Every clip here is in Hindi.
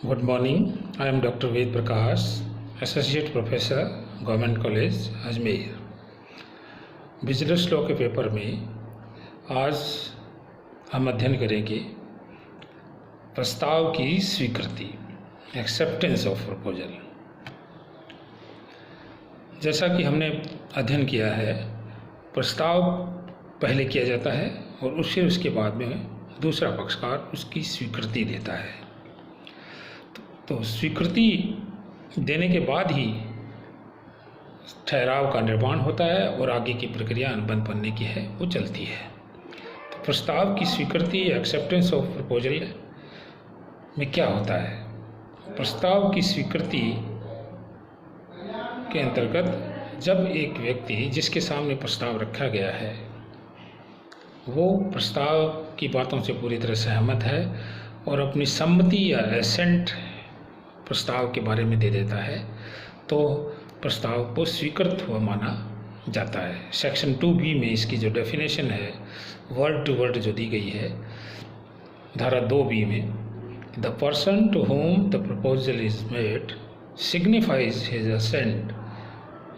Good morning. I am Dr. Ved Prakash, Associate Professor, Government College, Ajmer. Business law के पेपर में आज हम अध्ययन करेंगे प्रस्ताव की स्वीकृति, एक्सेप्टेंस ऑफ प्रपोजल। जैसा कि हमने अध्ययन किया है, प्रस्ताव पहले किया जाता है और उसके बाद में दूसरा पक्षकार उसकी स्वीकृति देता है। तो स्वीकृति देने के बाद ही ठहराव का निर्माण होता है और आगे की प्रक्रिया अनुबंध बनने की है वो चलती है। तो प्रस्ताव की स्वीकृति एक्सेप्टेंस ऑफ प्रपोजल में क्या होता है? प्रस्ताव की स्वीकृति के अंतर्गत जब एक व्यक्ति जिसके सामने प्रस्ताव रखा गया है वो प्रस्ताव की बातों से पूरी तरह सहमत है और अपनी सम्मति या एसेंट प्रस्ताव के बारे में दे देता है, तो प्रस्ताव को स्वीकृत हुआ माना जाता है। सेक्शन 2B में इसकी जो डेफिनेशन है वर्ड टू वर्ड जो दी गई है धारा 2B में, the person to whom the proposal is made signifies his assent,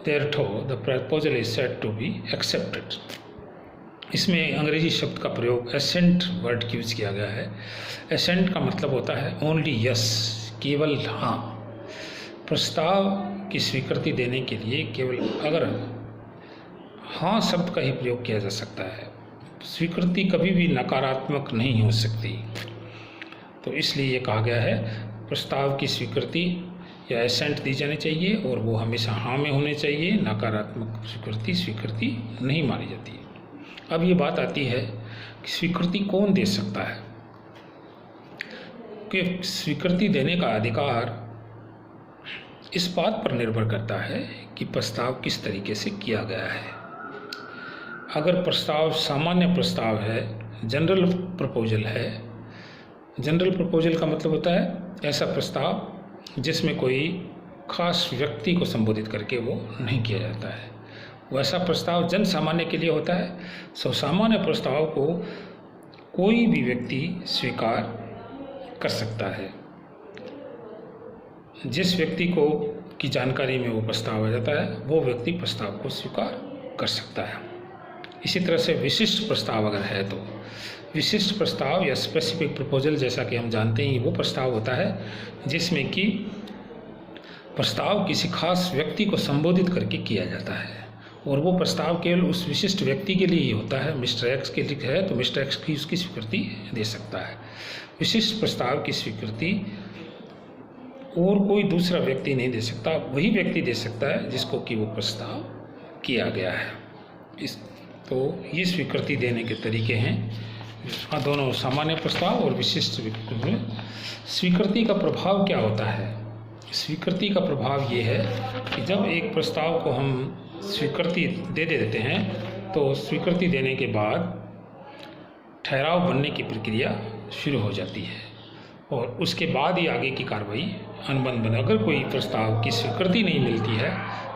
therefore the proposal is said to be accepted. इसमें अंग्रेजी शब्द का प्रयोग एसेंट वर्ड की यूज किया गया है। एसेंट का मतलब होता है ओनली यस, केवल हाँ। प्रस्ताव की स्वीकृति देने के लिए केवल अगर हाँ शब्द का ही प्रयोग किया जा सकता है। स्वीकृति कभी भी नकारात्मक नहीं हो सकती। तो इसलिए ये कहा गया है प्रस्ताव की स्वीकृति या एसेंट दी जानी चाहिए और वो हमेशा हाँ में होने चाहिए। नकारात्मक स्वीकृति नहीं मानी जाती। अब ये बात आती है कि स्वीकृति कौन दे सकता है, कि स्वीकृति देने का अधिकार इस बात पर निर्भर करता है कि प्रस्ताव किस तरीके से किया गया है। अगर प्रस्ताव सामान्य प्रस्ताव है, जनरल प्रपोजल है, जनरल प्रपोजल का मतलब होता है ऐसा प्रस्ताव जिसमें कोई खास व्यक्ति को संबोधित करके वो नहीं किया जाता है, वैसा प्रस्ताव जन सामान्य के लिए होता है। सो सामान्य प्रस्ताव को कोई भी व्यक्ति स्वीकार कर सकता है। जिस व्यक्ति को की जानकारी में वो प्रस्ताव आ जाता है वो व्यक्ति प्रस्ताव को स्वीकार कर सकता है। इसी तरह से विशिष्ट प्रस्ताव अगर है तो विशिष्ट प्रस्ताव या स्पेसिफिक प्रपोजल, जैसा कि हम जानते हैं, वो प्रस्ताव होता है जिसमें कि प्रस्ताव किसी खास व्यक्ति को संबोधित करके किया जाता है और वो प्रस्ताव केवल उस विशिष्ट व्यक्ति के लिए ही होता है। मिस्टर एक्स के लिए है तो मिस्टर एक्स की उसकी स्वीकृति दे सकता है। विशिष्ट प्रस्ताव की स्वीकृति और कोई दूसरा व्यक्ति नहीं दे सकता, वही व्यक्ति दे सकता है जिसको कि वो प्रस्ताव किया गया है। तो ये स्वीकृति देने के तरीके हैं दोनों सामान्य प्रस्ताव और विशिष्ट स्वीकृति का प्रभाव क्या होता है? स्वीकृति का प्रभाव ये है कि जब एक प्रस्ताव को हम स्वीकृति दे देते हैं तो स्वीकृति देने के बाद ठहराव बनने की प्रक्रिया शुरू हो जाती है और उसके बाद ही आगे की कार्रवाई अनुबंध बने। अगर कोई प्रस्ताव की स्वीकृति नहीं मिलती है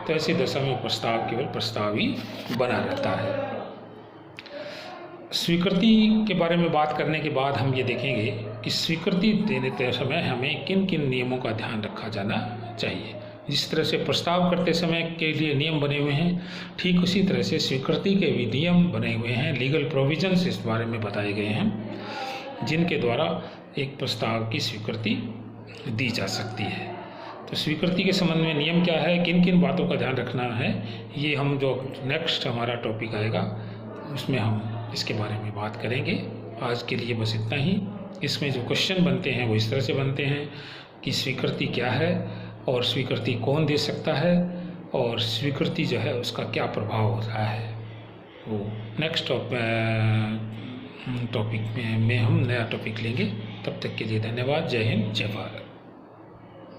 तो ऐसी दशा में प्रस्ताव केवल प्रस्ताव ही बना रहता है। स्वीकृति के बारे में बात करने के बाद हम ये देखेंगे कि स्वीकृति देते समय हमें किन किन नियमों का ध्यान रखा जाना चाहिए। जिस तरह से प्रस्ताव करते समय के लिए नियम बने हुए हैं, ठीक उसी तरह से स्वीकृति के भी नियम बने हुए हैं। लीगल प्रोविजंस इस बारे में बताए गए हैं जिनके द्वारा एक प्रस्ताव की स्वीकृति दी जा सकती है। तो स्वीकृति के संबंध में नियम क्या है, किन किन बातों का ध्यान रखना है, ये हम जो नेक्स्ट हमारा टॉपिक आएगा उसमें हम इसके बारे में बात करेंगे। आज के लिए बस इतना ही। इसमें जो क्वेश्चन बनते हैं वो इस तरह से बनते हैं कि स्वीकृति क्या है और स्वीकृति कौन दे सकता है और स्वीकृति जो है उसका क्या प्रभाव होता है। वो नेक्स्ट टॉपिक में हम नया टॉपिक लेंगे। तब तक के लिए धन्यवाद। जय हिंद, जय भारत।